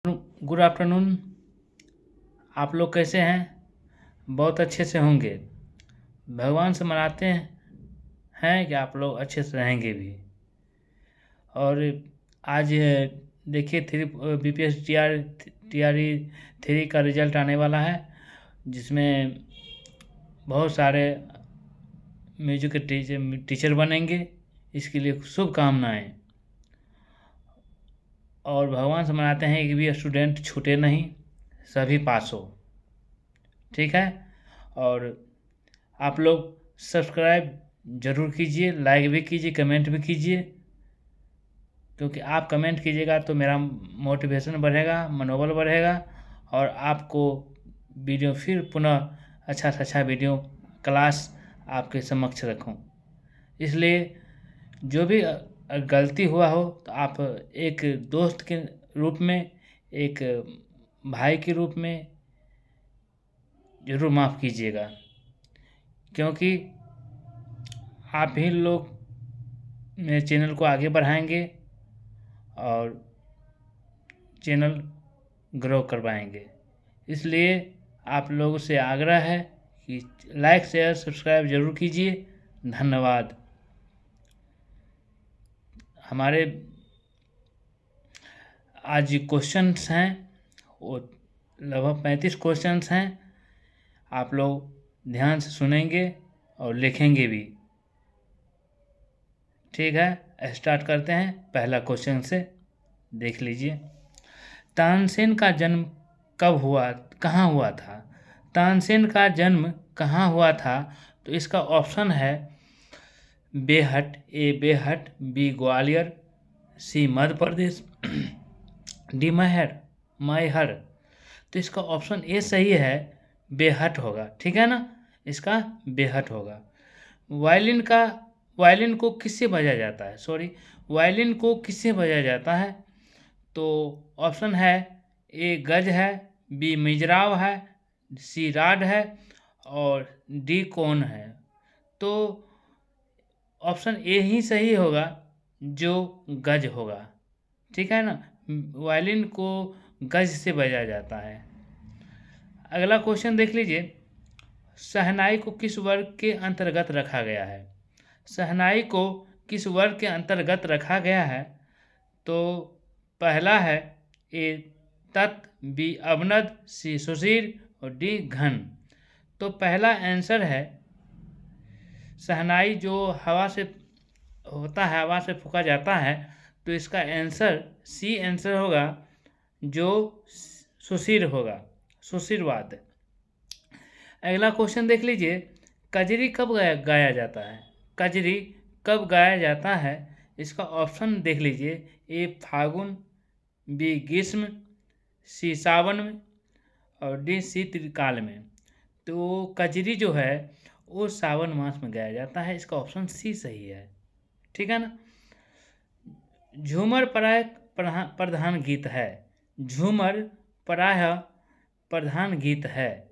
Good afternoon. आप लोग कैसे हैं? बहुत अच्छे से होंगे। भगवान से मनाते हैं कि आप लोग अच्छे से रहेंगे भी। और आज देखिए BPS TRE 3 का रिजल्ट आने वाला है, जिसमें बहुत सारे म्यूजिक के टीचर बनेंगे। इसके लिए शुभकामनाएँ। और भगवान से मनाते हैं कि भी स्टूडेंट छूटे नहीं, सभी पास हो। ठीक है। और आप लोग सब्सक्राइब ज़रूर कीजिए, लाइक भी कीजिए, कमेंट भी कीजिए, क्योंकि आप कमेंट कीजिएगा तो मेरा मोटिवेशन बढ़ेगा, मनोबल बढ़ेगा और आपको वीडियो फिर पुनः अच्छा से अच्छा वीडियो क्लास आपके समक्ष रखूं। इसलिए जो भी गलती हुआ हो तो आप एक दोस्त के रूप में, एक भाई के रूप में ज़रूर माफ़ कीजिएगा, क्योंकि आप ही लोग मेरे चैनल को आगे बढ़ाएंगे और चैनल ग्रो करवाएंगे। इसलिए आप लोगों से आग्रह है कि लाइक शेयर सब्सक्राइब ज़रूर कीजिए। धन्यवाद। हमारे आज क्वेश्चंस हैं, वो लगभग 35 क्वेश्चंस हैं। आप लोग ध्यान से सुनेंगे और लिखेंगे भी। ठीक है, स्टार्ट करते हैं पहला क्वेश्चन से। देख लीजिए, तानसेन का जन्म कब हुआ, कहाँ हुआ था? तानसेन का जन्म कहाँ हुआ था? तो इसका ऑप्शन है बेहट, ए बेहट, बी ग्वालियर, सी मध्य प्रदेश, डी मैहर। तो इसका ऑप्शन ए सही है, बेहट होगा। ठीक है ना, इसका बेहट होगा। वायलिन को किससे बजाया जाता है? वायलिन को किससे बजाया जाता है? तो ऑप्शन है ए गज है, बी मिजराव है, सी राड है और डी कौन है। तो ऑप्शन ए ही सही होगा, जो गज होगा। ठीक है ना, वायलिन को गज से बजाया जाता है। अगला क्वेश्चन देख लीजिए, शहनाई को किस वर्ग के अंतर्गत रखा गया है? शहनाई को किस वर्ग के अंतर्गत रखा गया है? तो पहला है ए तत्, बी अवनद, सी सुशीर और डी घन। तो पहला आंसर है, शहनाई जो हवा से होता है, हवा से फूंका जाता है, तो इसका आंसर सी आंसर होगा, जो सुशीर होगा, सुशीरवाद। अगला क्वेश्चन देख लीजिए, कजरी कब गाया जाता है? कजरी कब गाया जाता है? इसका ऑप्शन देख लीजिए, ए फागुन, बी ग्रीष्म, सी सावन में और डी शीतकाल में। तो कजरी जो है वो सावन मास में गाया जाता है। इसका ऑप्शन सी सही है। ठीक है ना। झूमर प्राय प्रधान गीत है। झूमर प्राय प्रधान गीत है।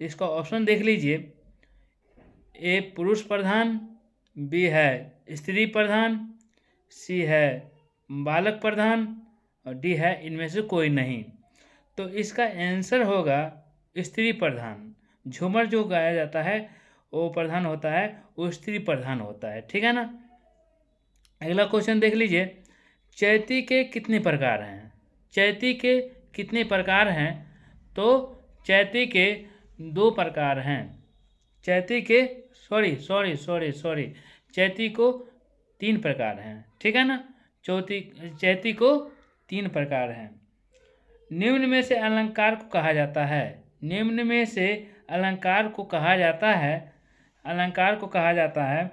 इसका ऑप्शन देख लीजिए, ए पुरुष प्रधान, बी है स्त्री प्रधान, सी है बालक प्रधान और डी है इनमें से कोई नहीं। तो इसका आंसर होगा स्त्री प्रधान। झूमर जो गाया जाता है वो प्रधान होता है, वो स्त्री प्रधान होता है। ठीक है ना। अगला क्वेश्चन देख लीजिए, चैती के कितने प्रकार हैं? चैती के कितने प्रकार हैं? तो चैती के 2 प्रकार हैं। चैती के चैती को 3 प्रकार हैं। ठीक है ना। चैती को 3 प्रकार हैं। निम्न में से अलंकार को कहा जाता है। निम्न में से अलंकार को कहा जाता है। अलंकार को कहा जाता है,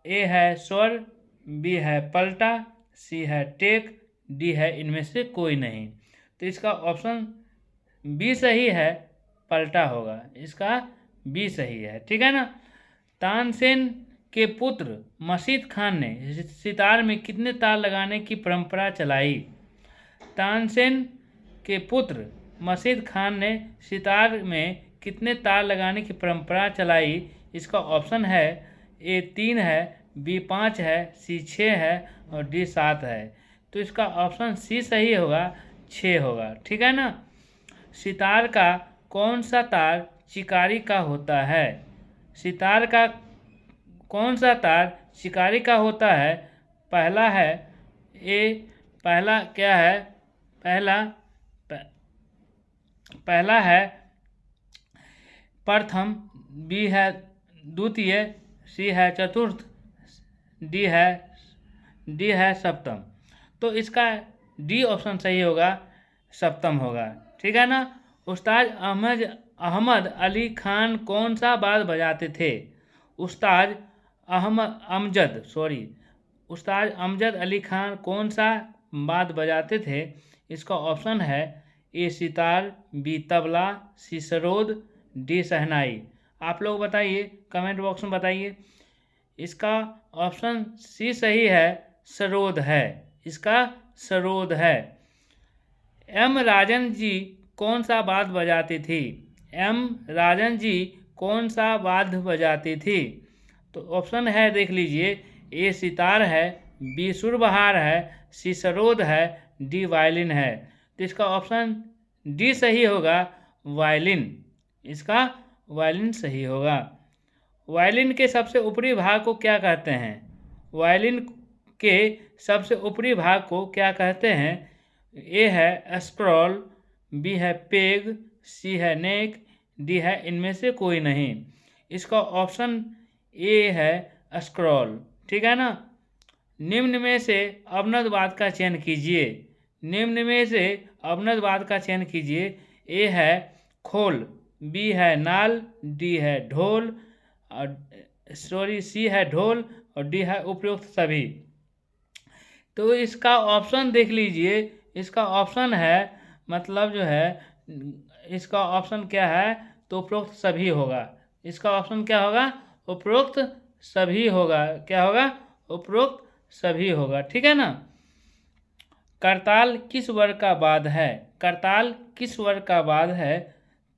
ए है स्वर, बी है पलटा, सी है टेक, डी है इनमें से कोई नहीं। तो इसका ऑप्शन बी सही है, पलटा होगा। इसका बी सही है। ठीक है ना। तानसेन के पुत्र मशीद खान ने सितार में कितने तार लगाने की परंपरा चलाई? तानसेन के पुत्र मशीद खान ने सितार में कितने तार लगाने की परंपरा चलाई? इसका ऑप्शन है, ए 3 है, बी 5 है, सी 6 है और डी 7 है। तो इसका ऑप्शन सी सही होगा, 6 होगा। ठीक है ना। सितार का कौन सा तार चिकारी का होता है? सितार का कौन सा तार चिकारी का होता है? पहला है पहला क्या है? पहला है प्रथम, बी है द्वितीय, सी है चतुर्थ, डी है सप्तम। तो इसका डी ऑप्शन सही होगा, सप्तम होगा। ठीक है ना। उस्ताद अहमद अली खान कौन सा वाद्य बजाते थे? उस्ताद अमजद अली खान कौन सा वाद्य बजाते थे? इसका ऑप्शन है ए सितार, बी तबला, सी सरोद, डी शहनाई। आप लोग बताइए, कमेंट बॉक्स में बताइए। इसका ऑप्शन सी सही है, सरोद है। इसका सरोद है। एम राजन जी कौन सा वाद्य बजाती थी? एम राजन जी कौन सा वाद्य बजाती थी? तो ऑप्शन है, देख लीजिए, ए सितार है, बी सुरबहार है, सी सरोद है, डी वायलिन है। तो इसका ऑप्शन डी सही होगा, वायलिन। इसका वायलिन सही होगा। वायलिन के सबसे ऊपरी भाग को क्या कहते हैं? वायलिन के सबसे ऊपरी भाग को क्या कहते हैं? ए है स्क्रॉल, बी है पेग, सी है नेक, डी है इनमें से कोई नहीं। इसका ऑप्शन ए है स्क्रॉल। ठीक है ना। निम्न में से अवनद वाद्य का चयन कीजिए। निम्न में से अवनद वाद्य का चयन कीजिए। ए है खोल, बी है नाल, डी है ढोल, सी है ढोल और डी है उपयुक्त सभी। तो इसका ऑप्शन देख लीजिए। इसका ऑप्शन है, मतलब जो है, इसका ऑप्शन क्या है? तो उपरोक्त सभी होगा। इसका ऑप्शन क्या होगा? उपरोक्त सभी होगा। क्या होगा? उपरोक्त सभी होगा। ठीक है ना। करताल किस वर्ग का वाद्य है? करताल किस वर्ग का वाद्य है?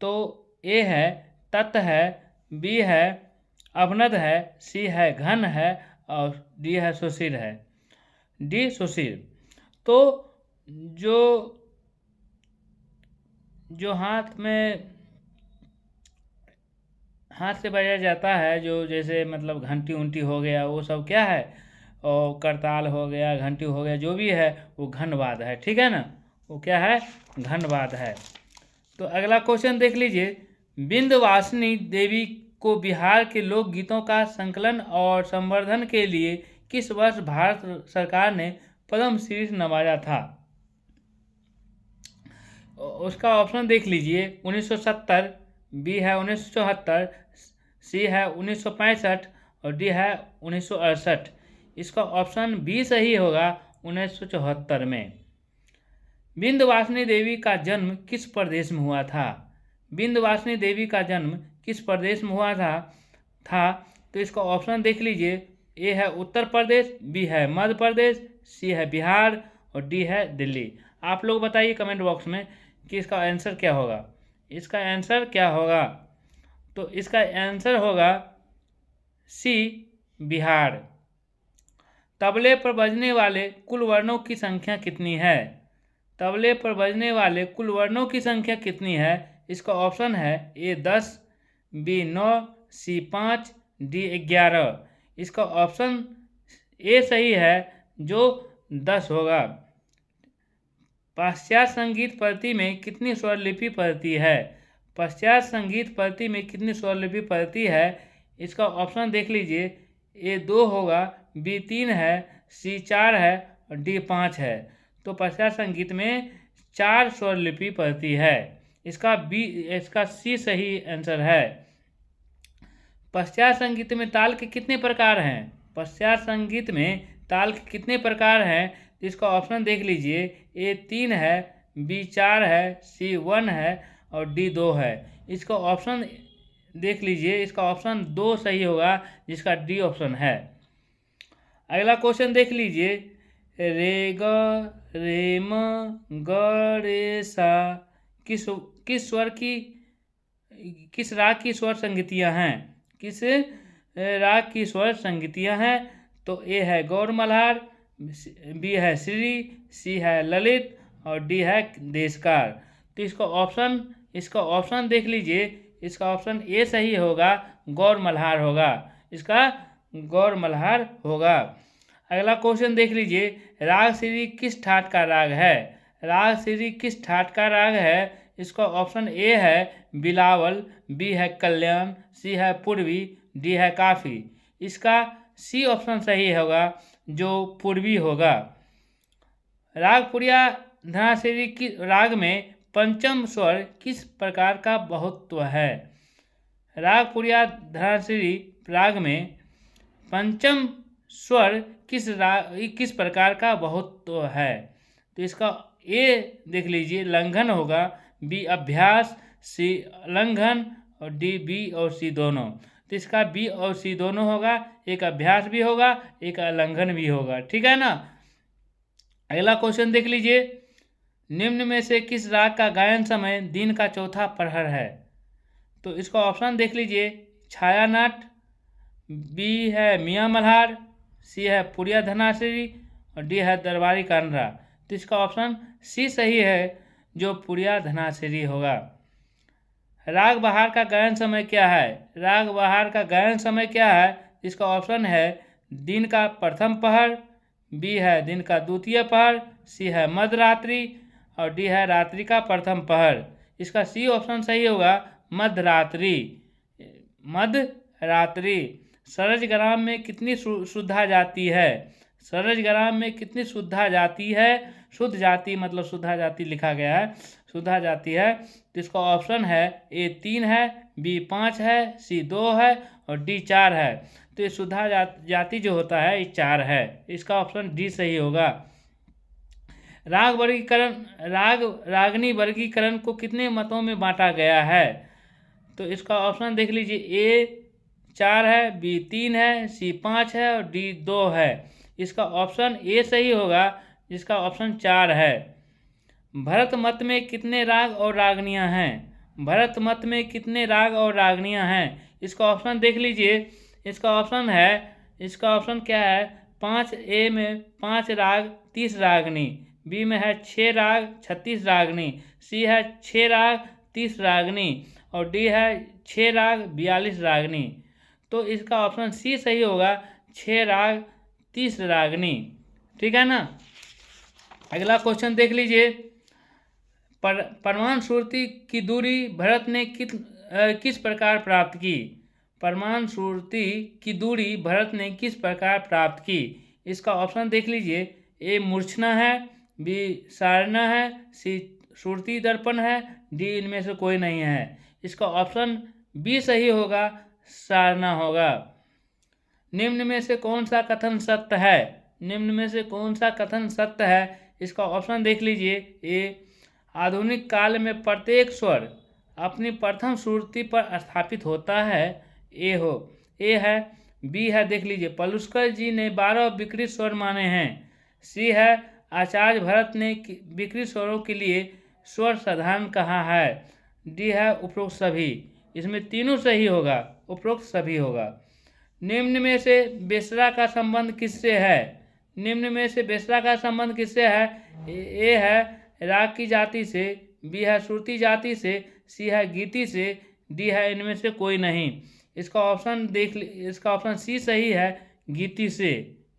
तो ए है तत् है, बी है अवनद है, सी है घन है और डी है सुशील है। डी सुशील। तो जो हाथ से बजाया जाता है, जो जैसे मतलब घंटी उंटी हो गया, वो सब क्या है? और करताल हो गया, घंटी हो गया, जो भी है वो घनवाद्य है। ठीक है ना। वो क्या है? घनवाद्य है। तो अगला क्वेश्चन देख लीजिए। विंध्यवासिनी देवी को बिहार के लोकगीतों का संकलन और संवर्धन के लिए किस वर्ष भारत सरकार ने पद्मश्री से नवाजा था? उसका ऑप्शन देख लीजिए। 1970, बी है 1974, सी है 1965 और डी है 1968। इसका ऑप्शन बी सही होगा, 1974 में। विंध्यवासिनी देवी का जन्म किस प्रदेश में हुआ था? विंध्यवासिनी देवी का जन्म किस प्रदेश में हुआ था? तो इसका ऑप्शन देख लीजिए। ए है उत्तर प्रदेश, बी है मध्य प्रदेश, सी है बिहार और डी है दिल्ली। आप लोग बताइए कमेंट बॉक्स में कि इसका आंसर क्या होगा। इसका आंसर क्या होगा? तो इसका आंसर होगा सी, बिहार। तबले पर बजने वाले कुल वर्णों की संख्या कितनी है? तबले पर बजने वाले कुल वर्णों की संख्या कितनी है? इसका ऑप्शन है ए 10, बी 9, सी 5, डी 11। इसका ऑप्शन ए सही है, जो 10 होगा। पाश्चात्य संगीत पद्धति में कितनी स्वरलिपि पद्धति है? पाश्चात्य संगीत पद्धति में कितनी स्वरलिपि पद्धति है? इसका ऑप्शन देख लीजिए। ए 2 होगा, बी 3 है, सी 4 है और डी 5 है। तो पाश्चात्य संगीत में 4 स्वरलिपि पद्धति है। इसका सी सही आंसर है। पश्चात्य संगीत में ताल के कितने प्रकार हैं? पश्चात्य संगीत में ताल के कितने प्रकार हैं? इसका ऑप्शन देख लीजिए। ए 3 है, बी 4 है, सी 1 है और डी 2 है। इसका ऑप्शन देख लीजिए। इसका ऑप्शन 2 सही होगा, जिसका डी ऑप्शन है। अगला क्वेश्चन देख लीजिए। रे ग रे म ग रे सा किस राग की स्वर संगीतियाँ हैं? किस राग की स्वर संगीतियाँ हैं? तो ए है गौर मल्हार, बी है श्री, सी है ललित और डी है देशकार। तो इसका ऑप्शन देख लीजिए। इसका ऑप्शन ए सही होगा, गौर मल्हार होगा। इसका गौर मल्हार होगा। अगला क्वेश्चन देख लीजिए, राग श्री किस ठाट का राग है? राग श्री किस ठाट का राग है? इसका ऑप्शन ए है बिलावल, बी है कल्याण, सी है पूर्वी, डी है काफी। इसका सी ऑप्शन सही होगा, जो पूर्वी होगा। राग पुरिया धनाश्री की राग में पंचम स्वर किस प्रकार का बहुत्व है? राग पुरिया धनाश्री राग में पंचम स्वर किस प्रकार का बहुत्व है? तो इसका ए देख लीजिए लंघन होगा, बी अभ्यास, सी लंघन और डी बी और सी दोनों। तो इसका बी और सी दोनों होगा, एक अभ्यास भी होगा, एक लंघन भी होगा। ठीक है ना। अगला क्वेश्चन देख लीजिए, निम्न में से किस राग का गायन समय दिन का चौथा प्रहर है? तो इसका ऑप्शन देख लीजिए, छायानाट, बी है मियाँ मल्हार, सी है पुरिया धनाश्री और डी है दरबारी कानरा। तो इसका ऑप्शन सी सही है, जो पुरिया धनाश्री होगा। राग बहार का गायन समय क्या है? राग बहार का गायन समय क्या है? इसका ऑप्शन है दिन का प्रथम पहर, बी है दिन का द्वितीय पहर, सी है मध्यरात्रि और डी है रात्रि का प्रथम पहर। इसका सी ऑप्शन सही होगा, मध्यरात्रि। मध्यरात्रि। सरज ग्राम में कितनी शुद्धा जाति है? सरज ग्राम में कितनी शुद्धा जाति है? शुद्ध जाति मतलब शुद्धा जाति लिखा गया है, शुद्धा जाति है। तो इसका ऑप्शन है ए 3 है, बी 5 है, सी 2 है और डी 4 है। तो ये शुद्धा जाति जो होता है ये 4 है। इसका ऑप्शन डी सही होगा। रागनी वर्गीकरण को कितने मतों में बांटा गया है? तो इसका ऑप्शन देख लीजिए, ए 4 है, बी 3 है, सी 5 है और डी 2 है। इसका ऑप्शन ए सही होगा, जिसका ऑप्शन 4 है। भरत मत में कितने राग और रागनियां हैं? भरत मत में कितने राग और रागनियां हैं? इसका ऑप्शन देख लीजिए। इसका ऑप्शन क्या है? 5 ए में 5 राग 30 रागनी, बी में है 6 राग 36 रागनी, सी है 6 राग 30 रागनी और डी है 6 राग 42 रागनी। तो इसका ऑप्शन सी सही होगा, 6 राग 30 रागनी। ठीक है ना। अगला क्वेश्चन देख लीजिए, परमान सुरती की दूरी भरत ने किस प्रकार प्राप्त की? परमान सुरती की दूरी भरत ने किस प्रकार प्राप्त की? इसका ऑप्शन देख लीजिए, ए मूर्छना है, बी सारना है, सी सुरती दर्पण है, डी इनमें से कोई नहीं है। इसका ऑप्शन बी सही होगा, सारना होगा। निम्न में से कौन सा कथन सत्य है? निम्न में से कौन सा कथन सत्य है? इसका ऑप्शन देख लीजिए, ए आधुनिक काल में प्रत्येक स्वर अपनी प्रथम सुरती पर स्थापित होता है, ए है। बी है देख लीजिए, पलुस्कर जी ने 12 विकृत स्वर माने हैं। सी है, आचार्य भरत ने विकृत स्वरों के लिए स्वर साधारण कहा है। डी है, उपरोक्त सभी। इसमें तीनों सही होगा, उपरोक्त सभी होगा। निम्न में से बेसरा का संबंध किससे है? निम्न में से बेसरा का संबंध किससे है? ए है राग की जाति से, बी है श्रुति जाति से, सी है गीति से, डी है इनमें से कोई नहीं। इसका ऑप्शन सी सही है, गीति से।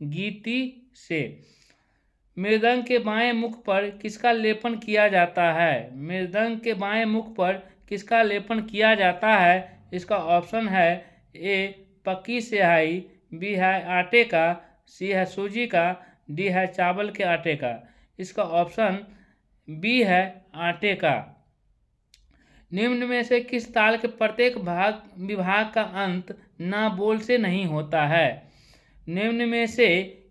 गीति से। मृदंग के बाएं मुख पर किसका लेपन किया जाता है? मृदंग के बाएं मुख पर किसका लेपन किया जाता है? इसका ऑप्शन है, ए पक्की स्याही, बी है आटे का, सी है सूजी का, डी है चावल के आटे का। इसका ऑप्शन बी है आटे का। निम्न में से किस ताल के प्रत्येक विभाग का अंत ना बोल से नहीं होता है? निम्न में से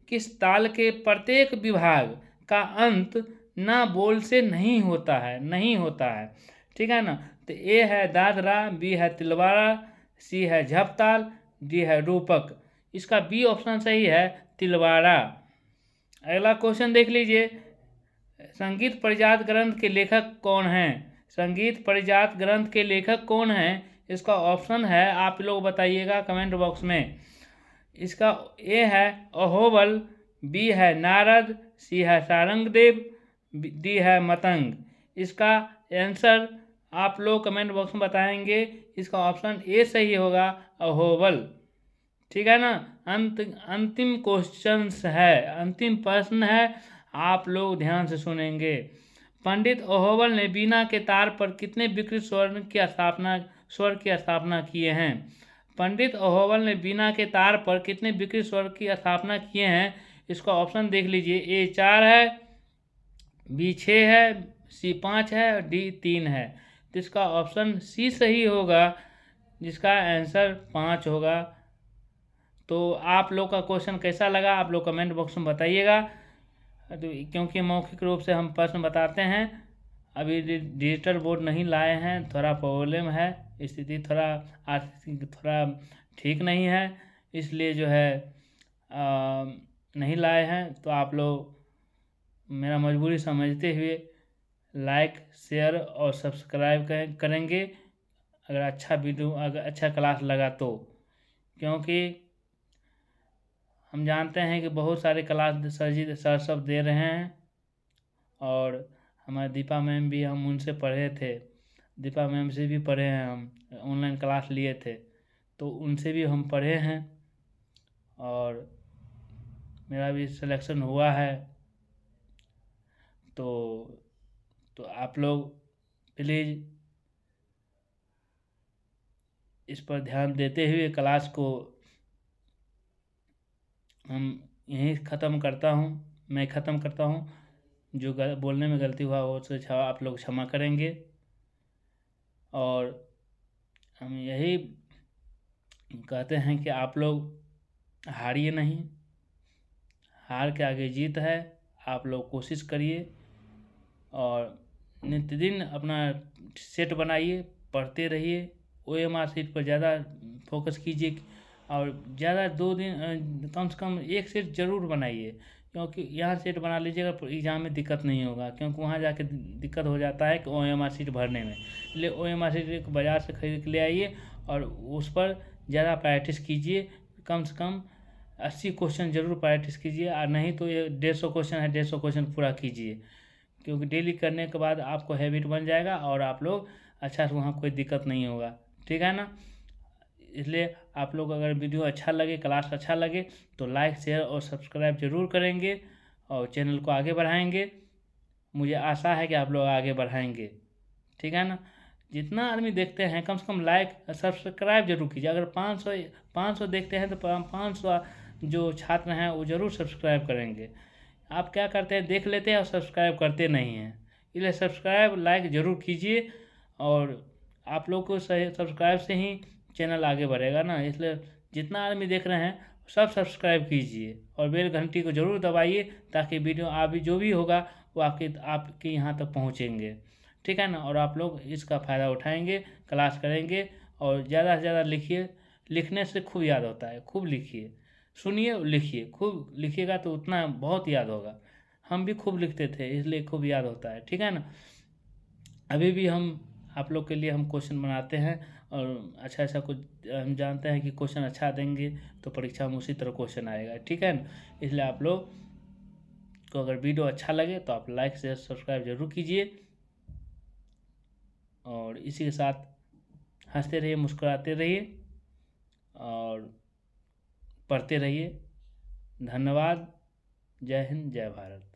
किस ताल के प्रत्येक विभाग का अंत ना बोल से नहीं होता है? ठीक है ना। तो ए है दादरा, बी है तिलवाड़ा, सी है झपताल, डी है रूपक। इसका बी ऑप्शन सही है, तिलवाड़ा। अगला क्वेश्चन देख लीजिए, संगीत परिजात ग्रंथ के लेखक कौन हैं? संगीत परिजात ग्रंथ के लेखक कौन हैं? इसका ऑप्शन है, आप लोग बताइएगा कमेंट बॉक्स में। इसका ए है अहोबल, बी है नारद, सी है सारंगदेव डी है मतंग। इसका आंसर आप लोग कमेंट बॉक्स में बताएंगे। इसका ऑप्शन ए सही होगा, अहोबल। ठीक है ना। अंतिम क्वेश्चंस है, अंतिम प्रश्न है, आप लोग ध्यान से सुनेंगे। पंडित अहोबल ने वीणा के तार पर कितने विकृत स्वर की स्थापना किए हैं? पंडित अहोबल ने वीणा के तार पर कितने विकृत स्वर की स्थापना किए हैं? इसका ऑप्शन देख लीजिए। ए 4 है, बी 6 है, सी 5 है, डी 3 है। तो इसका ऑप्शन सी सही होगा, जिसका आंसर 5 होगा। तो आप लोग का क्वेश्चन कैसा लगा आप लोग कमेंट बॉक्स में बताइएगा। तो क्योंकि मौखिक रूप से हम प्रश्न बताते हैं, अभी डिजिटल बोर्ड नहीं लाए हैं, थोड़ा प्रॉब्लम है, स्थिति थोड़ा आर्थिक थोड़ा ठीक नहीं है, इसलिए जो है नहीं लाए हैं। तो आप लोग मेरा मजबूरी समझते हुए लाइक शेयर और सब्सक्राइब करेंगे अगर अच्छा वीडियो, अगर अच्छा क्लास लगा तो। क्योंकि हम जानते हैं कि बहुत सारे क्लास सर सब दे रहे हैं, और हमारे दीपा मैम भी, हम उनसे पढ़े थे, दीपा मैम से भी पढ़े हैं, हम ऑनलाइन क्लास लिए थे, तो उनसे भी हम पढ़े हैं, और मेरा भी सिलेक्शन हुआ है। तो आप लोग प्लीज़ इस पर ध्यान देते हुए क्लास को हम यहीं ख़त्म करता हूँ, मैं ख़त्म करता हूँ। जो बोलने में गलती हुआ वो तो आप लोग क्षमा करेंगे, और हम यही कहते हैं कि आप लोग हारिए नहीं, हार के आगे जीत है। आप लोग कोशिश करिए और नित्य दिन अपना सेट बनाइए, पढ़ते रहिए, OMR शीट पर ज़्यादा फोकस कीजिए, और ज़्यादा 2 दिन कम से कम एक सेट ज़रूर बनाइए, क्योंकि यहाँ सेट बना लीजिएगा तो एग्ज़ाम में दिक्कत नहीं होगा, क्योंकि वहाँ जाके दिक्कत हो जाता है कि OMR शीट भरने में। इसलिए OMR शीट बाज़ार से खरीद के ले आइए और उस पर ज़्यादा प्रैक्टिस कीजिए, कम से कम 80 क्वेश्चन ज़रूर प्रैक्टिस कीजिए, और नहीं तो ये 150 क्वेश्चन है, 150 क्वेश्चन पूरा कीजिए, क्योंकि डेली करने के बाद आपको हैबिट बन जाएगा और आप लोग अच्छा से वहाँ कोई दिक्कत नहीं होगा। ठीक है ना। इसलिए आप लोग अगर वीडियो अच्छा लगे, क्लास अच्छा लगे, तो लाइक शेयर और सब्सक्राइब जरूर करेंगे और चैनल को आगे बढ़ाएंगे। मुझे आशा है कि आप लोग आगे बढ़ाएंगे। ठीक है ना। जितना आदमी देखते हैं कम से कम लाइक सब्सक्राइब जरूर कीजिए। अगर 500 देखते हैं तो 500 जो छात्र हैं वो जरूर सब्सक्राइब करेंगे। आप क्या करते हैं, देख लेते हैं और सब्सक्राइब करते नहीं हैं, इसलिए सब्सक्राइब लाइक ज़रूर कीजिए, और आप लोग को सही सब्सक्राइब से ही चैनल आगे बढ़ेगा ना। इसलिए जितना आदमी देख रहे हैं सब सब्सक्राइब कीजिए और बेल घंटी को ज़रूर दबाइए, ताकि वीडियो अभी जो भी होगा वो आपके यहाँ तक पहुँचेंगे। ठीक है ना। और आप लोग इसका फ़ायदा उठाएंगे, क्लास करेंगे, और ज़्यादा से ज़्यादा लिखिए। लिखने से खूब याद होता है, खूब लिखिए, सुनिए, लिखिए, खूब लिखिएगा तो उतना बहुत याद होगा। हम भी खूब लिखते थे, इसलिए खूब याद होता है। ठीक है ना। अभी भी हम आप लोग के लिए हम क्वेश्चन बनाते हैं, और अच्छा अच्छा कुछ हम जानते हैं कि क्वेश्चन अच्छा देंगे तो परीक्षा में उसी तरह क्वेश्चन आएगा। ठीक है ना। इसलिए आप लोग को अगर वीडियो अच्छा लगे तो आप लाइक शेयर सब्सक्राइब जरूर कीजिए, और इसी के साथ हंसते रहिए, मुस्कुराते रहिए, और पढ़ते रहिए। धन्यवाद। जय हिंद, जय भारत।